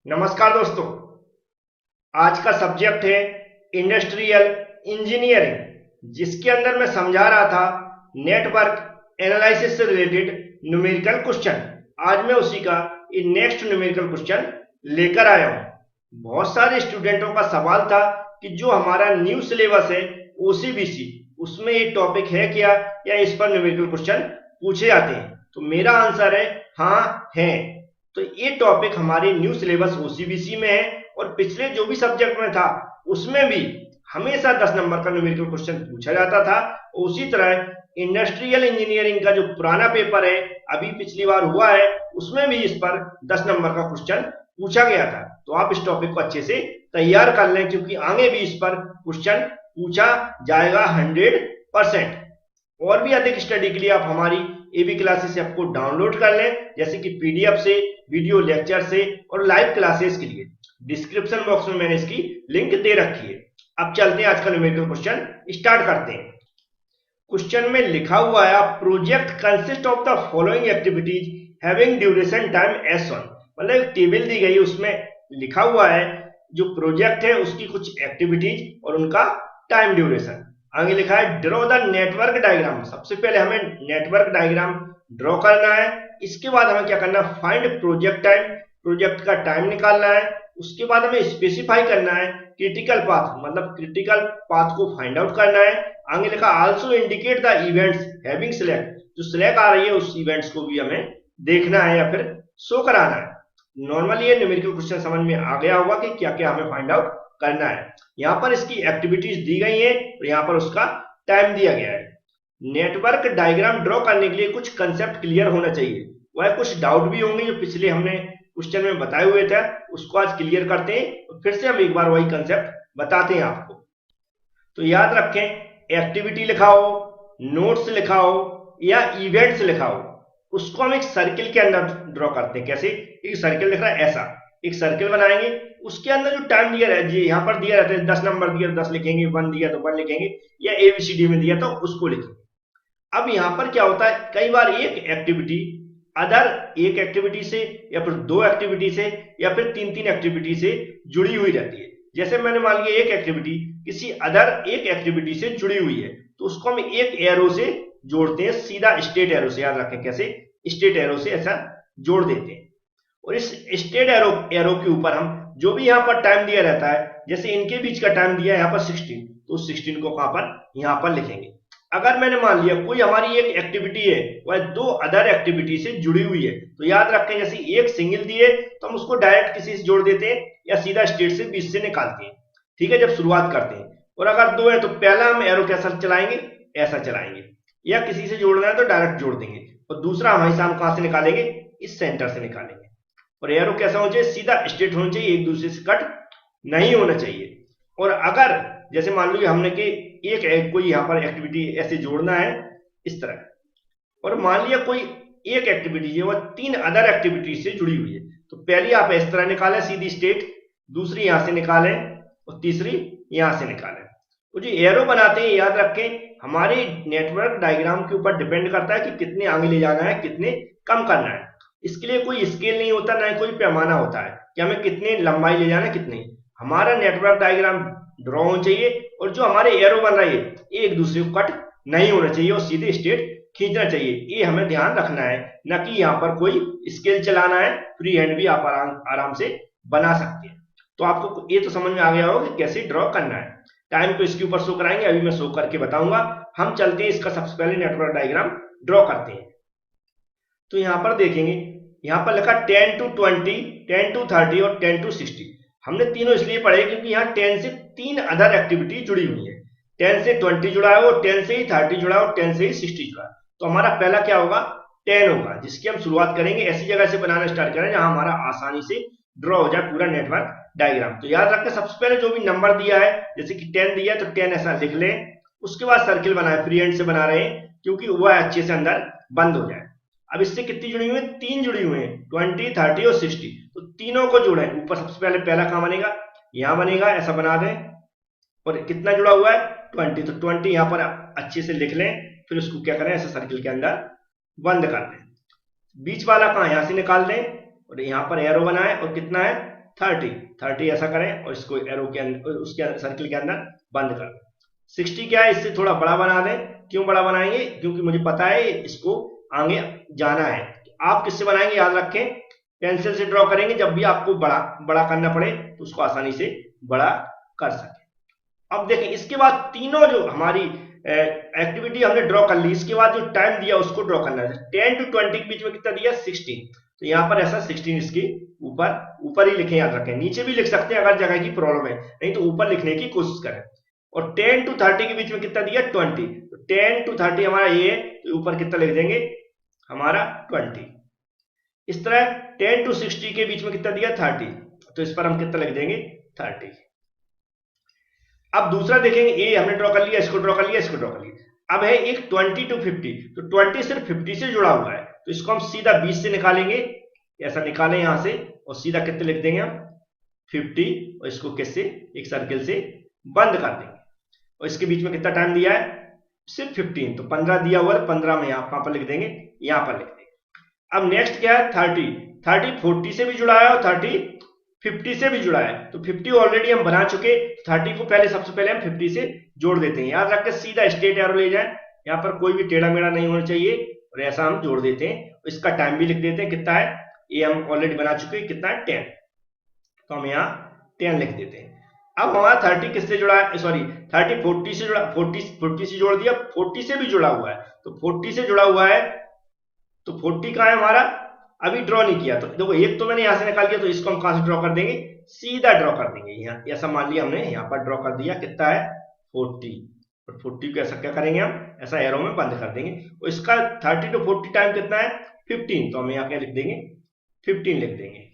नमस्कार दोस्तों। आज का सब्जेक्ट है इंडस्ट्रियल इंजीनियरिंग, जिसके अंदर मैं समझा रहा था नेटवर्क एनालिसिस से रिलेटेड न्यूमेरिकल क्वेश्चन। आज मैं उसी का नेक्स्ट न्यूमेरिकल क्वेश्चन लेकर आया हूं। बहुत सारे स्टूडेंटों का सवाल था कि जो हमारा न्यू सिलेबस है ओसीबीसी, उसमें ये टॉपिक है क्या या इस पर न्यूमेरिकल क्वेश्चन पूछे जाते हैं। तो मेरा आंसर है हाँ है। तो ये टॉपिक हमारे न्यू सिलेबस ओसीबीसी में है और पिछले जो भी सब्जेक्ट में था उसमें भी हमेशा 10 नंबर का न्यूमेरिकल क्वेश्चन पूछा जाता था। उसी तरह इंडस्ट्रियल इंजीनियरिंग का जो पुराना पेपर है अभी पिछली बार हुआ है, उसमें भी इस पर 10 नंबर का क्वेश्चन पूछा गया था। तो आप इस टॉपिक को अच्छे से तैयार कर लें, क्योंकि आगे भी इस पर क्वेश्चन पूछा जाएगा 100%। और भी अधिक स्टडी के लिए आप हमारी एबी क्लासेस ऐप को डाउनलोड कर लें, जैसे कि पीडीएफ से, वीडियो लेक्चर से और लाइव क्लासेस के लिए डिस्क्रिप्शन बॉक्स में मैंने इसकी लिंक दे रखी है। अब चलते हैं आज का न्यूमेरिकल क्वेश्चन स्टार्ट करते हैं। क्वेश्चन में लिखा हुआ है project consist of the following activities having duration time S1। मतलब एक टेबल दी गई, उसमें लिखा हुआ है जो प्रोजेक्ट है उसकी कुछ एक्टिविटीज और उनका टाइम ड्यूरेशन। आगे लिखा है ड्रॉ द नेटवर्क डायग्राम। सबसे पहले हमें नेटवर्क डायग्राम ड्रॉ करना है। इसके बाद हमें क्या करना है, फाइंड प्रोजेक्ट टाइम, प्रोजेक्ट का टाइम निकालना है। उसके बाद हमें स्पेसिफाई करना है क्रिटिकल पाथ, मतलब क्रिटिकल पाथ को फाइंड आउट करना है। आगे लिखा also indicate the events having select, जो सिलेक्ट आ रही है उस इवेंट्स को भी हमें देखना है या फिर शो कराना है। नॉर्मली ये न्यूमेरिकल क्वेश्चन समझ में आ गया होगा कि क्या क्या हमें फाइंड आउट करना है। यहाँ पर इसकी एक्टिविटीज दी गई है और यहाँ पर उसका टाइम दिया गया है। नेटवर्क डायग्राम ड्रॉ करने के लिए कुछ कंसेप्ट क्लियर होना चाहिए। वह कुछ डाउट भी होंगे जो पिछले हमने क्वेश्चन में बताए हुए थे, उसको आज क्लियर करते हैं और फिर से हम एक बार वही कंसेप्ट बताते हैं आपको। तो याद रखें, एक्टिविटी लिखा हो, नोट्स लिखा हो या इवेंट्स लिखा हो, उसको हम एक सर्किल के अंदर ड्रॉ करते हैं। कैसे, एक सर्किल लिख रहा है ऐसा, एक सर्किल बनाएंगे, उसके अंदर जो टाइम दिया है यहाँ पर दिया रहता है 10 नंबर दिया तो 10 लिखेंगे, 1 दिया तो 1 लिखेंगे, या एबीसीडी में दिया तो उसको लिखेंगे। अब यहाँ पर क्या होता है, कई बार एक एक्टिविटी अदर एक एक्टिविटी से या फिर 2 एक्टिविटी से या फिर 3 एक्टिविटी से जुड़ी हुई रहती है। जैसे मैंने मान लिया एक एक्टिविटी किसी अदर एक एक्टिविटी से जुड़ी हुई है, तो उसको हम एक एरो से जोड़ते हैं, सीधा स्ट्रेट एरो से। याद रखें कैसे, स्ट्रेट एरो से ऐसा जोड़ देते हैं। और इस स्ट्रेट एरो के ऊपर हम जो भी यहाँ पर टाइम दिया रहता है, जैसे इनके बीच का टाइम दिया है यहाँ पर 16, तो उस 16 को कहां पर, यहाँ पर लिखेंगे। अगर मैंने मान लिया कोई हमारी एक एक्टिविटी है वह 2 अदर एक्टिविटी से जुड़ी हुई है, तो याद रखें जैसे एक सिंगल दी है तो हम उसको डायरेक्ट किसी से जोड़ देते हैं या सीधा स्ट्रेट से बीच से निकालते हैं। ठीक है, जब शुरुआत करते हैं। और अगर 2 है तो पहला हम एरो कैसा चलाएंगे, ऐसा चलाएंगे, या किसी से जोड़ना है तो डायरेक्ट जोड़ देंगे। और दूसरा हमेशा हम कहां से निकालेंगे, इस सेंटर से निकालेंगे। और एरो कैसा होना चाहिए, सीधा स्ट्रेट होना चाहिए, एक दूसरे से कट नहीं होना चाहिए। और अगर जैसे मान लो हमने कि एक कोई यहाँ पर एक्टिविटी ऐसे जोड़ना है इस तरह, और मान लिया कोई एक एक्टिविटी है वह 3 अदर एक्टिविटी से जुड़ी हुई है, तो पहली आप इस तरह निकालें सीधी स्ट्रेट, दूसरी यहां से निकालें और तीसरी यहां से निकालें। तो जो एरो बनाते हैं याद रखें हमारे नेटवर्क डायग्राम के ऊपर डिपेंड करता है कि कितने आगे ले जाना है, कितने कम करना है। इसके लिए कोई स्केल नहीं होता, ना कोई पैमाना होता है कि हमें कितने लंबाई ले जाना है, कितने। हमारा नेटवर्क डायग्राम ड्रॉ होना चाहिए और जो हमारे एरो बन रही है एक दूसरे को कट नहीं होना चाहिए और सीधे स्ट्रेट खींचना चाहिए। ये हमें ध्यान रखना है, न कि यहाँ पर कोई स्केल चलाना है। फ्री हैंड भी आप आराम से बना सकते हैं। तो आपको ये तो समझ में आ गया होगा कि कैसे ड्रॉ करना है। टाइम तो इसके ऊपर शो कराएंगे, अभी मैं शो करके बताऊंगा। हम चलते हैं इसका सबसे पहले नेटवर्क डायग्राम ड्रॉ करते हैं। तो यहाँ पर देखेंगे, यहाँ पर लिखा 10 to 20, 10 to 30 और 10 to 60। हमने तीनों इसलिए पढ़े क्योंकि यहाँ 10 से 3 अदर एक्टिविटी जुड़ी हुई है। 10 से 20 जुड़ा है, और 10 से ही 30 जुड़ा है, और 10 से ही 60 जुड़ा है। तो हमारा पहला क्या होगा, 10 होगा, जिसकी हम शुरुआत करेंगे। ऐसी जगह से बनाना स्टार्ट करें जहां हमारा आसानी से ड्रॉ हो जाए पूरा नेटवर्क डायग्राम। तो याद रखें सबसे पहले जो भी नंबर दिया है, जैसे कि 10 दिया है तो 10 ऐसा लिख लें। उसके बाद सर्किल बनाए, फ्री हैंड से बना रहे हैं क्योंकि वह अच्छे से अंदर बंद हो जाए। अब इससे कितनी जुड़ी हुई है, 3 जुड़ी हुई है, 20, 30 और 60। तो तीनों को जोड़ें। ऊपर सबसे पहले पहला कहां बनेगा, यहां बनेगा, ऐसा बना दें। और कितना जुड़ा हुआ है, 20, तो 20 यहां पर अच्छे से लिख लें। फिर उसको क्या करें, ऐसे सर्किल के अंदर बंद कर दें। बीच वाला कहां, यहां से निकाल दें और यहां पर एरो बनाए, और कितना है 30 ऐसा करें और इसको एरो के अंदर, उसके सर्किल के अंदर बंद कर दें। 60 क्या है, इससे थोड़ा बड़ा बना दें। क्यों बड़ा बनाएंगे, क्योंकि मुझे पता है इसको आगे जाना है। आप किससे बनाएंगे याद रखें, पेंसिल से ड्रॉ करेंगे। जब भी आपको बड़ा बड़ा करना पड़े तो उसको आसानी से बड़ा कर सके। अब देखें इसके बाद तीनों जो हमारी एक्टिविटी हमने ड्रॉ कर ली, इसके बाद जो टाइम दिया उसको ड्रॉ करना है। 10 to 20 के बीच में कितना दिया, 16। तो यहाँ पर ऐसा 16 इसके ऊपर ही लिखें, याद रखें। नीचे भी लिख सकते हैं अगर जगह की प्रॉब्लम है, नहीं तो ऊपर लिखने की कोशिश करें। और 10 to 30 के बीच में कितना दिया, 20। तो 10 to 30 हमारा ये, तो ऊपर कितना लिख देंगे हमारा 20। इस तरह 10 to 60 के बीच में कितना दिया, 30। तो इस पर हम कितना लिख देंगे, 30। अब दूसरा देखेंगे, ये हमने ड्रॉ कर लिया, इसको ड्रॉ कर लिया, इसको ड्रॉ कर लिया। अब है एक 20 to 50। तो 20 सिर्फ 50 से जुड़ा हुआ है, तो इसको हम सीधा 20 से निकालेंगे। ऐसा निकालें यहां से और सीधा कितने लिख देंगे हम, 50। और इसको किससे, एक सर्किल से बंद कर देंगे। और इसके बीच में कितना टाइम दिया है, सिर्फ 15। तो 15 दिया हुआ है, 15 में यहां पर लिख देंगे, यहां पर लिख देंगे। अब नेक्स्ट क्या है, 30 40 से भी जुड़ा है और 30 50 से भी जुड़ा है। तो 50 ऑलरेडी हम बना चुके, 30 को पहले सबसे पहले हम 50 से जोड़ देते हैं। याद रखें सीधा स्ट्रेट एरो ले जाए, यहाँ पर कोई भी टेढ़ा मेढ़ा नहीं होना चाहिए। और ऐसा हम जोड़ देते हैं। इसका टाइम भी लिख देते हैं, कितना है, ये हम ऑलरेडी बना चुके, कितना है, 10। तो हम यहाँ 10 लिख देते हैं। अब हमारा 30 किससे जुड़ा है, सॉरी 30 40 से जुड़ा, 40 से जोड़ दिया, 40 से भी जुड़ा हुआ है। तो 40 से जुड़ा हुआ है, तो 40 कहाँ है हमारा, अभी ड्रॉ नहीं किया। तो देखो एक तो मैंने यहां से निकाल दिया, तो इसको हम कहां से ड्रॉ कर देंगे, सीधा ड्रॉ कर देंगे। यहाँ ऐसा मान लिया हमने, यहाँ पर ड्रॉ कर दिया, कितना है, 40। और 40 को ऐसा क्या करेंगे हम, ऐसा एरो में बंद कर देंगे। और इसका 30 to 40 टाइम कितना है, 15। तो हम यहाँ क्या लिख देंगे, 15 लिख देंगे।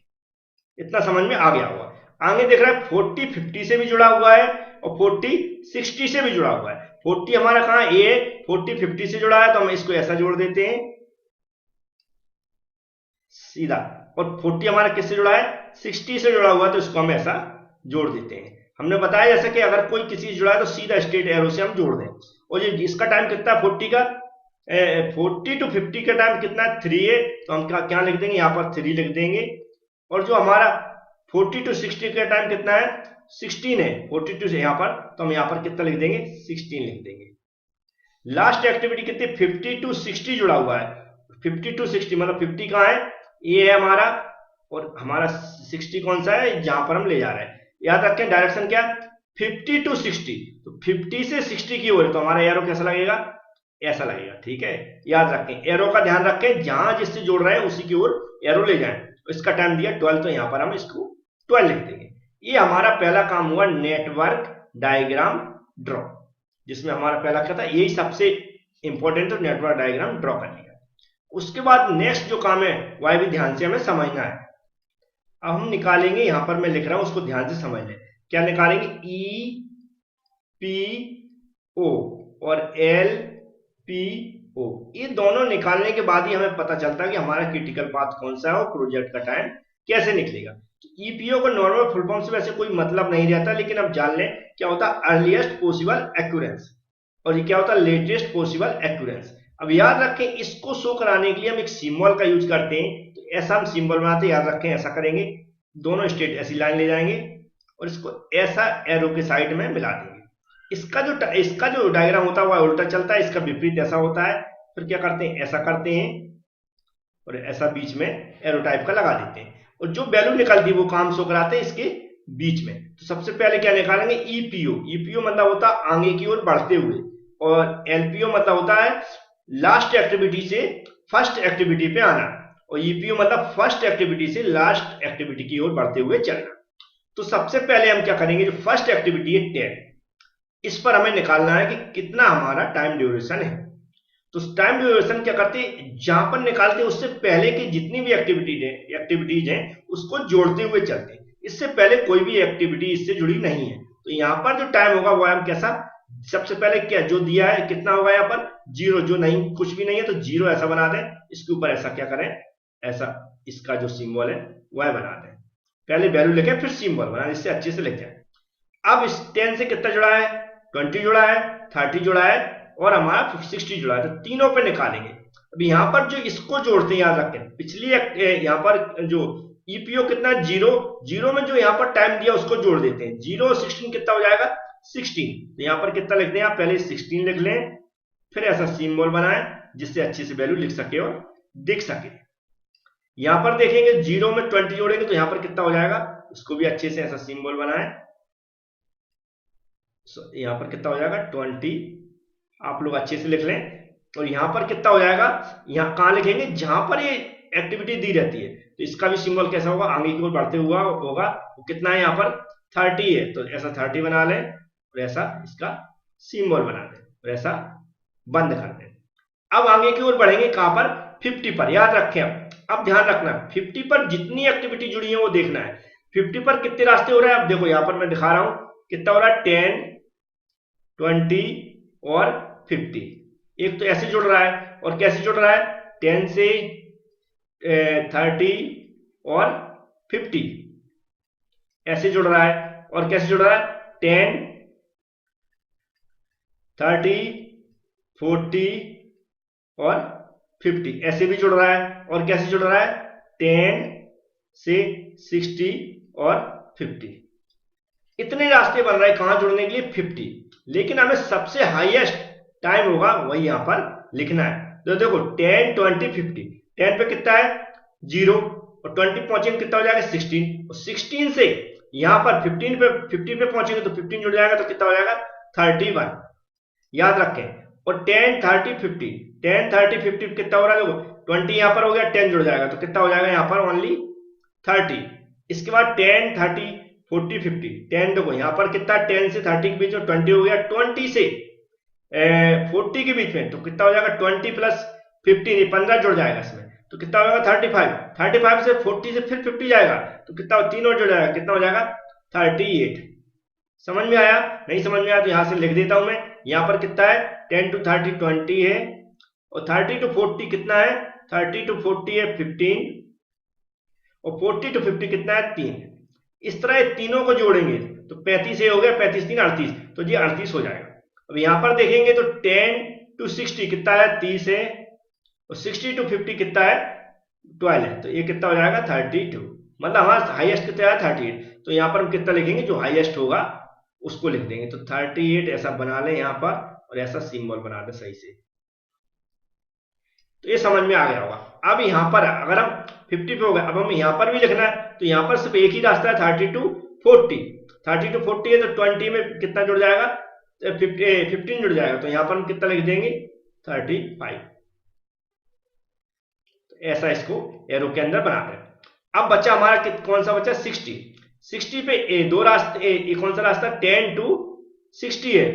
इतना समझ में आ गया होगा। आगे देख रहा है 40 50 से भी जुड़ा हुआ है और 40 60 से भी जुड़ा हुआ है। 40 हमारा कहाँ, ये 40 50 से जुड़ा है, तो हम इसको ऐसा जोड़ देते हैं सीधा। और 40 हमारा किससे जुड़ा है, 60 से जुड़ा हुआ है, तो इसको हम ऐसा जोड़ देते हैं। हमने बताया जैसे कि अगर कोई किसी से जुड़ा है तो सीधा स्ट्रेट एरो से हम जोड़ दें। और ये इसका टाइम कितना है, 40 का 40 to 50 का टाइम कितना है, 3 है। तो हम क्या लिख देंगे, यहाँ पर 3 लिख देंगे। और जो हमारा 40 to 60 का टाइम कितना है, 16 है। 42 से यहाँ पर, तो हम यहाँ पर कितना लिख देंगे, 16 लिख देंगे। लास्ट एक्टिविटी कितनी, 50 to 60 जुड़ा हुआ है। 50 to 60 मतलब 50 कहाँ है, ये है हमारा, और हमारा 60 कौन सा है, जहां पर हम ले जा रहे हैं। याद रखें डायरेक्शन क्या, 50 to 60। तो 50 से 60 की ओर, तो हमारा एरो कैसा लगेगा, ऐसा लगेगा। ठीक है, याद रखें, एरो का ध्यान रखें, जहां जिससे जोड़ रहे हैं उसी की ओर एरो ले जाएं। इसका टाइम दिया 12, तो यहां पर हम इसको 12 लिख देंगे। ये हमारा पहला काम हुआ, नेटवर्क डायग्राम ड्रॉ, जिसमें हमारा पहला क्या था, यही सबसे इंपॉर्टेंट, तो नेटवर्क डायग्राम ड्रॉ कर लिया। उसके बाद नेक्स्ट जो काम है वह भी ध्यान से हमें समझना है। अब हम निकालेंगे, यहां पर मैं लिख रहा हूं, उसको ध्यान से समझ लें। क्या निकालेंगे, ई पी ओ और एल पी ओ। ये दोनों निकालने के बाद ही हमें पता चलता है कि हमारा क्रिटिकल पाथ कौन सा है और प्रोजेक्ट का टाइम कैसे निकलेगा। ईपीओ को नॉर्मल फुल फॉर्म से वैसे कोई मतलब नहीं रहता, लेकिन अब जान लें क्या होता है, अर्लीस्ट पॉसिबल एक्यूरेंस, और ये क्या होता है, लेटेस्ट पॉसिबल एक्यूरेंस। अब याद रखें, इसको शो कराने के लिए हम एक सिंबल का यूज करते हैं। तो ऐसा हम सिंबल बनाते हैं, याद रखें, ऐसा करेंगे, दोनों स्ट्रेट ऐसी लाइन ले जाएंगे और इसको ऐसा एरो के साइड में मिला देंगे। इसका जो डायग्राम होता है वह उल्टा चलता है, इसका विपरीत ऐसा होता है। फिर क्या करते हैं, ऐसा करते हैं और ऐसा बीच में एरो टाइप का लगा देते हैं। और जो वैल्यू निकलती है वो काम शो कराते हैं इसके बीच में। तो सबसे पहले क्या निकालेंगे, ईपीओ। ईपीओ मतलब होता है आगे की ओर बढ़ते हुए, और एलपीओ मतलब होता है लास्ट एक्टिविटी से फर्स्ट एक्टिविटी पे आना, और ईपीओ मतलब फर्स्ट एक्टिविटी से लास्ट एक्टिविटी की ओर बढ़ते हुए चलना। तो सबसे पहले हम क्या करेंगे, जो फर्स्ट एक्टिविटी है 10, इस पर हमें निकालना है कि कितना हमारा टाइम ड्यूरेशन है। तो टाइम ड्यूरेशन क्या करते हैं, जहां पर निकालते हैं उससे पहले की जितनी भी एक्टिविटीज हैं उसको जोड़ते हुए चलते हैं। इससे पहले कोई भी एक्टिविटी इससे जुड़ी नहीं है। तो यहाँ पर जो टाइम होगा वो हम कैसा, सबसे पहले क्या जो दिया है कितना होगा, यहाँ पर 0, जो नहीं कुछ भी नहीं है तो 0 ऐसा बना दें। इसके ऊपर ऐसा क्या करें, ऐसा इसका जो सिंबल है वह बना दें। पहले वैल्यू लिखे फिर सिंबल बना, इससे अच्छे से लिख जाए। अब इस 10 से कितना जुड़ा है, 20 जुड़ा है, 30 जुड़ा है और हमारा 60 जुड़ा है। तो तीनों पे निकालेंगे। अब यहाँ पर जो इसको जोड़ते हैं, याद रखें, पिछली यहाँ पर जो ईपीओ कितना, 0, 0 में जो यहाँ पर टाइम दिया उसको जोड़ देते हैं, 0 और 16 कितना हो जाएगा 16। तो यहाँ पर कितना लिखते हैं आप, पहले 16 लिख लें, फिर ऐसा सिंबल बनाएं जिससे अच्छे से वैल्यू लिख सके और दिख सके। यहाँ पर देखेंगे 0 में 20 जोड़ेंगे तो यहाँ पर कितना हो जाएगा, इसको भी अच्छे से ऐसा सिंबल बनाएं, यहाँ पर कितना हो जाएगा 20, आप लोग अच्छे से लिख लें। और यहाँ पर कितना हो जाएगा, यहाँ कहाँ लिखेंगे, जहां पर ये एक्टिविटी दी रहती है, तो इसका भी सिंबल कैसा होगा, आगे की ओर बढ़ते हुआ होगा। तो कितना है यहाँ पर 30 है, तो ऐसा 30 बना लें और ऐसा इसका सिंबल बना दें और ऐसा बंद कर दें। अब आगे की ओर बढ़ेंगे कहां पर, 50 पर। याद रखें, अब ध्यान रखना 50 पर जितनी एक्टिविटी जुड़ी है वो देखना है। 50 पर कितने रास्ते हो रहे हैं, अब देखो यहाँ पर मैं दिखा रहा हूं कितना हो रहा है, 10, 20 और 50। एक तो ऐसे जुड़ रहा है, और कैसे जुड़ रहा है, 10 से 30 और 50 ऐसे जुड़ रहा है। और कैसे जुड़ रहा है, 10, 30, 40 और 50 ऐसे भी जुड़ रहा है। और कैसे जुड़ रहा है, 10 से 60 और 50। इतने रास्ते बन रहे हैं कहां जुड़ने के लिए, 50। लेकिन हमें सबसे हाईएस्ट टाइम होगा वही यहां पर लिखना है। तो देखो 10, 20, 50, 10 पे कितना है 0, और 20 पहुंचेंगे कितना हो जाएगा 16, और 16 से यहां पर 15 पे पहुंचेंगे तो 15 जुड़ जाएगा तो कितना हो जाएगा 31। याद रखें। और 10, 30, 50, 10, 30, 50 कितना हो रहा है, देखो 20 यहां पर हो गया, 10 जुड़ जाएगा तो कितना हो जाएगा यहाँ पर ओनली 30। इसके बाद 10, 30, 40, 50, 10 देखो यहाँ पर कितना, 10 से 30 के बीच में 20 हो गया, 20 से 40 के बीच में तो कितना हो जाएगा 20 प्लस 15, 15 जुड़ जाएगा इसमें तो कितना हो जाएगा 35, 35 से 40 से फिर 50 जाएगा तो कितना, 3 और जुड़ जाएगा, कितना हो जाएगा 38। समझ में आया, नहीं समझ में आया तो यहां से लिख देता हूं मैं। यहां पर कितना है, 10 to 30 20 है, और 30 to 40 कितना है, 30 to 40 है 15, और 40 to 50 कितना है 3। इस तरह ये तीनों को जोड़ेंगे तो 35 से हो गया, 35 3 38, तो ये 38 हो जाएगा। अब यहां पर देखेंगे तो 10 to 60 कितना है 30 है, और 60 to 50 कितना है 12 है, तो ये कितना हो जाएगा 32। मतलब हमारा हाईएस्ट कितना है 38, तो यहां पर हम कितना लिखेंगे, जो हाईएस्ट होगा उसको लिख देंगे। तो 38 ऐसा बना लें यहां पर, और ऐसा सिंबल बना दें सही से, तो ये समझ में आ गया होगा। अब यहां पर अगर हम 50 पे हो गए, अब हम यहां पर भी लिखना है, तो यहां पर सिर्फ एक ही रास्ता है 30 to 40, 30 to 40 है तो 20 में कितना जुड़ जाएगा, 15 जुड़ जाएगा, तो यहां पर हम कितना लिख देंगे 35। तो ऐसा इसको एरो के अंदर बनाते हैं। अब बच्चा हमारा कौन सा बच्चा, 60। 60 पे दो रास्ते, कौन सा रास्ता 10 to 60 है,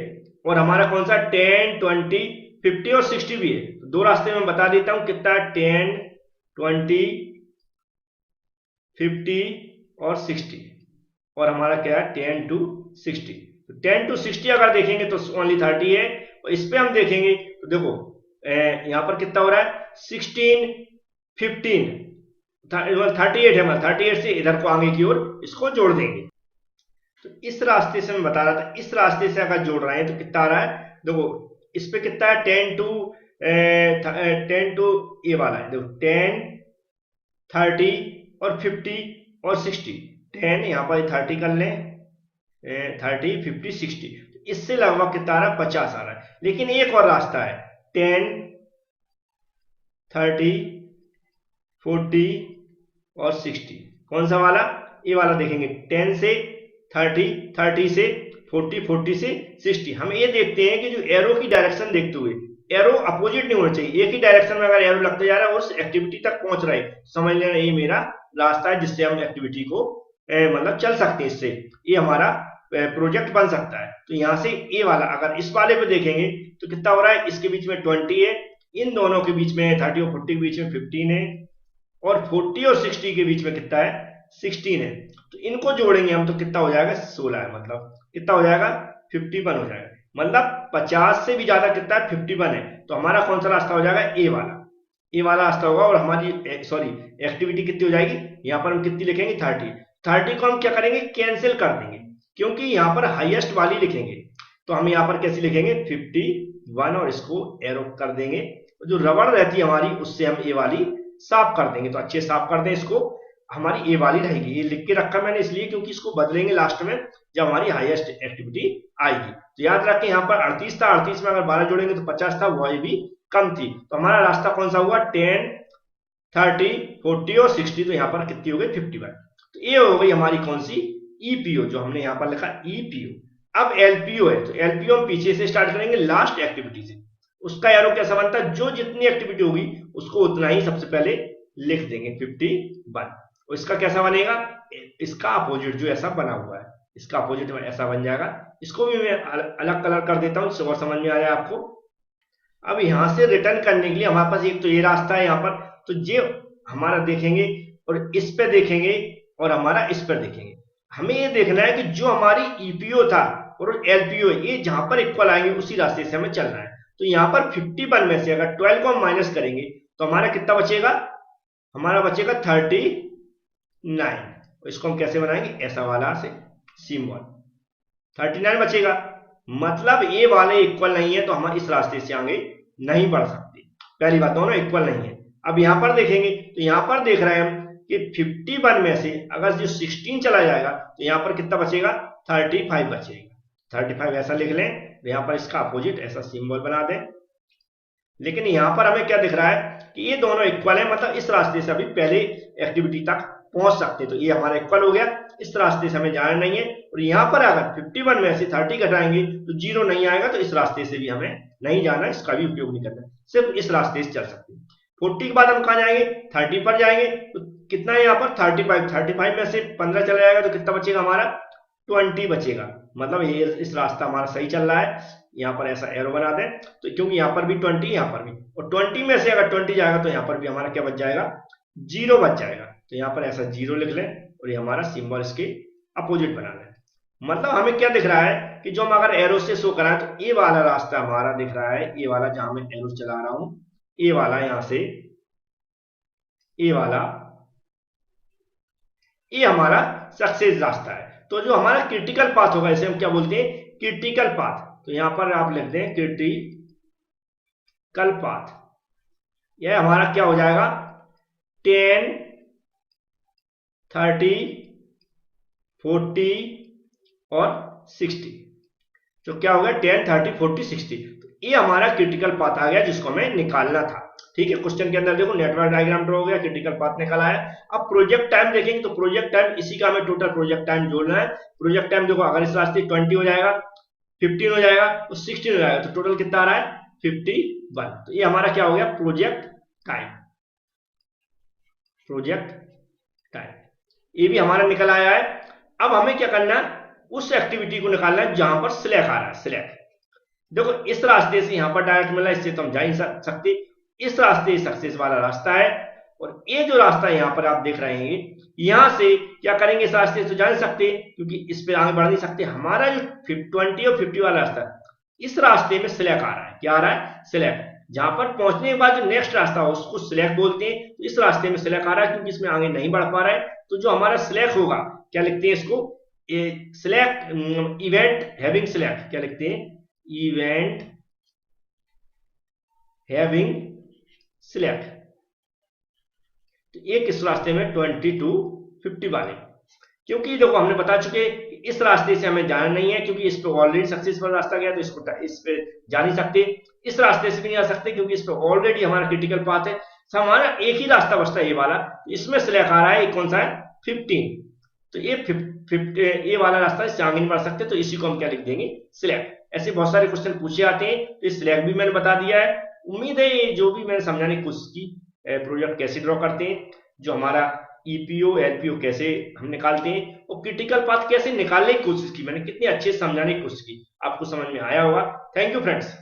और हमारा कौन सा 10, 20, 50 और 60 भी है। तो दो रास्ते में बता देता हूं कितना, 10, 20, 50 और 60, और हमारा क्या है 10 to 60। तो 10 to 60 अगर देखेंगे तो ओनली 30 है, और इस पे हम देखेंगे तो देखो यहां पर कितना हो रहा है 16, 15, 38 है, मतलब 38 से इधर को आगे की ओर इसको जोड़ देंगे। तो इस रास्ते से मैं बता रहा था, इस रास्ते से अगर जोड़ रहे हैं तो कितना आ रहा है, देखो इस पे कितना है 10 to ये वाला है, देखो 10, 30 और 50 और 60, 10 यहाँ पर 30 कर लें, 30, 50, 60, इससे लगभग कितना आ रहा है 50 आ रहा है। लेकिन एक और रास्ता है 10, 30, 40 और 60, कौन सा वाला, ये वाला देखेंगे 10 से 30, 30 से 40, 40 से 60। हम ये देखते हैं कि जो एरो की डायरेक्शन देखते हुए, एरो अपोजिट नहीं होना चाहिए, एक ही डायरेक्शन में अगर एरो लगते जा रहा है उस एक्टिविटी तक पहुंच रहा है, समझ लेना ये मेरा रास्ता है जिससे हम एक्टिविटी को मतलब चल सकते हैं, इससे ये हमारा प्रोजेक्ट बन सकता है। तो यहां से ये वाला अगर इस वाले पे देखेंगे तो कितना हो रहा है, इसके बीच में 20 है, इन दोनों के बीच में 30 और 40 के बीच में 15 है, और 40 और 60 के बीच में कितना है 16 है। तो इनको जोड़ेंगे हम तो कितना हो जाएगा 16 है, मतलब कितना हो जाएगा 51 हो जाएगा, मतलब 50 से भी ज्यादा कितना है 51 है। तो हमारा कौन सा रास्ता हो जाएगा, ए वाला, ए वाला रास्ता होगा। और हमारी सॉरी एक्टिविटी कितनी हो जाएगी, यहाँ पर हम कितनी लिखेंगे 30 को हम क्या करेंगे कैंसिल कर देंगे, क्योंकि यहाँ पर हाईएस्ट वाली लिखेंगे। तो हम यहाँ पर कैसे लिखेंगे 51 और इसको एरो कर देंगे, जो रबड़ रहती है हमारी उससे हम ए वाली साफ कर देंगे। तो अच्छे साफ कर दें इसको। हमारी ए वाली रहेगी। ये लिख के रखा मैंने इसलिए क्योंकि इसको बदलेंगे लास्ट में जब हमारी हाईएस्ट एक्टिविटी आएगी। तो याद रखें यहाँ पर 38 था, 38 में अगर 12 जोड़ेंगे तो 50 था, वही भी कम थी। तो हमारा रास्ता कौन सा हुआ, 10, 30, 40 और 60। तो यहाँ पर कितनी हो गई, 51। तो ये हो गई हमारी कौन सी, ईपीओ, जो हमने यहाँ पर लिखा ईपीओ। अब एलपीओ है, तो एलपीओ हम पीछे से स्टार्ट करेंगे लास्ट एक्टिविटी से। उसका एरो कैसा बनता है, जो जितनी एक्टिविटी होगी उसको उतना ही सबसे पहले लिख देंगे 51। और इसका कैसा बनेगा, इसका अपोजिट जो ऐसा बना हुआ है, इसका अपोजिट ऐसा बन जाएगा। इसको भी मैं अलग कलर कर देता हूं और समझ में आ जाए आपको। अब यहां से रिटर्न करने के लिए हमारे पास एक तो ये रास्ता है यहाँ पर, तो ये हमारा देखेंगे और इस पे देखेंगे और हमारा इस पर देखेंगे। हमें ये देखना है कि जो हमारी ईपीओ था और एलपीओ ये जहां पर इक्वल आएंगे उसी रास्ते से हमें चलना है। तो यहाँ पर 51 में से अगर 12 को हम माइनस करेंगे तो हमारा कितना बचेगा, हमारा बचेगा 39। इसको हम कैसे बनाएंगे, ऐसा वाला से सिंबल 39 बचेगा। मतलब ये वाले इक्वल नहीं है तो हम इस रास्ते से आगे नहीं बढ़ सकते। पहली बात, दोनों इक्वल नहीं है। अब यहां पर देखेंगे तो यहां पर देख रहे हैं हम कि 51 में से अगर जो 16 चला जाएगा तो यहां पर कितना बचेगा, 35 बचेगा। 35 ऐसा लिख लें, यहां पर इसका अपोजिट ऐसा सिंबल बना दें। लेकिन यहां पर हमें क्या दिख रहा है कि ये दोनों इक्वल है, मतलब इस रास्ते से अभी पहले एक्टिविटी तक पहुंच सकते। तो ये हमारा इक्वल हो गया, इस रास्ते से हमें जाना नहीं है। और यहां पर अगर 51 में से 30 घटाएंगे तो 0 नहीं आएगा, तो इस रास्ते से भी हमें नहीं जाना, इसका भी उपयोग नहीं करना, सिर्फ इस रास्ते से चल सकते हैं। 40 के बाद हम कहां जाएंगे, 30 पर जाएंगे। तो कितना है यहाँ पर 35 में से 15 चला जाएगा तो कितना बचेगा, हमारा 20 बचेगा। मतलब ये इस रास्ता हमारा सही चल रहा है। यहाँ पर ऐसा एरो बना दें, तो क्योंकि यहाँ पर भी 20, यहाँ पर भी, और 20 में से अगर 20 जाएगा तो यहाँ पर भी हमारा क्या बच जाएगा, 0 बच जाएगा। तो यहाँ पर ऐसा 0 लिख लें और ये हमारा सिंबल इसके अपोजिट बना लें। मतलब हमें क्या दिख रहा है कि जो हम अगर एरो से शो कराएं तो ये वाला रास्ता हमारा दिख रहा है, ये वाला जहां मैं एरो चला रहा हूं, ये वाला यहां से, ये वाला, ये हमारा सक्सेस रास्ता है। तो जो हमारा क्रिटिकल पाथ होगा, इसे हम क्या बोलते हैं, क्रिटिकल पाथ। तो यहां पर आप लिख दें क्रिटिकल पाथ। यह हमारा क्या हो जाएगा, 10, 30, 40 और 60। तो क्या हो गया, 10, 30, 40, 60। तो ये हमारा क्रिटिकल पाथ आ गया जिसको हमें निकालना था। ठीक है, क्वेश्चन के अंदर देखो नेटवर्क डायग्राम ड्रॉ हो गया, क्रिटिकल पाथ निकाला है। अब प्रोजेक्ट टाइम देखेंगे तो प्रोजेक्ट टाइम, इसी का हमें टोटल प्रोजेक्ट टाइम जोड़ना है। प्रोजेक्ट टाइम देखो, अगर इस रास्ते 20 हो जाएगा, 15 हो जाएगा तो 16 हो जाएगा, तो टोटल कितना आ रहा है, 51। तो ये हमारा क्या हो गया, प्रोजेक्ट टाइम। प्रोजेक्ट टाइम ये भी हमारा निकल आया है। अब हमें क्या करना है, उस एक्टिविटी को निकालना है जहां पर स्लैक आ रहा है। स्लैक देखो इस रास्ते से यहां पर डायरेक्ट मिला, इससे तो हम जा ही सकते। इस रास्ते सक्सेस वाला रास्ता है, और ये जो रास्ता यहां पर आप देख रहे हैं, यहां से क्या करेंगे, इस रास्ते से तो जा नहीं सकते क्योंकि इस पे आगे बढ़ नहीं सकते। हमारा जो 20 और 50 वाला रास्ता है, इस रास्ते में स्लैक आ रहा है। क्या आ रहा है, स्लैक। जहां पर पहुंचने के बाद जो नेक्स्ट रास्ता हो उसको स्लैक बोलते हैं। तो इस रास्ते में स्लैक आ रहा है क्योंकि इसमें आगे नहीं बढ़ पा रहा है। तो जो हमारा स्लैक होगा, क्या लिखते हैं इसको, स्लैक, इवेंट हैविंग स्लैक, क्या लिखते हैं, इवेंट हैविंग स्लैक। तो एक इस रास्ते में 20 to 50 वाले, क्योंकि देखो हमने बता चुके इस रास्ते से हमें जाना नहीं है क्योंकि इस पे ऑलरेडी सक्सेसफुल रास्ता गया, तो इसको इस पे जा नहीं सकते। इस रास्ते से भी नहीं आ सकते क्योंकि इस पे ऑलरेडी हमारा क्रिटिकल पाथ है। तो हमारा एक ही रास्ता बचता है, ये वाला। इसमें स्लैक आ रहा है, कौन सा है, 15। तो ये 50, ये वाला रास्ता, इससे आगे नहीं बढ़ सकते, तो इसी को हम क्या लिख देंगे, स्लैक। ऐसे बहुत सारे क्वेश्चन पूछे आते हैं, तो इस स्लैक भी मैंने बता दिया है। उम्मीद है जो भी मैंने समझाने की कोशिश की, प्रोजेक्ट कैसे ड्रॉ करते हैं, जो हमारा ईपीओ एलपीओ कैसे हम निकालते हैं, और क्रिटिकल पाथ कैसे निकालने की कोशिश की, मैंने कितनी अच्छे से समझाने की कोशिश की, आपको समझ में आया होगा। Thank you friends.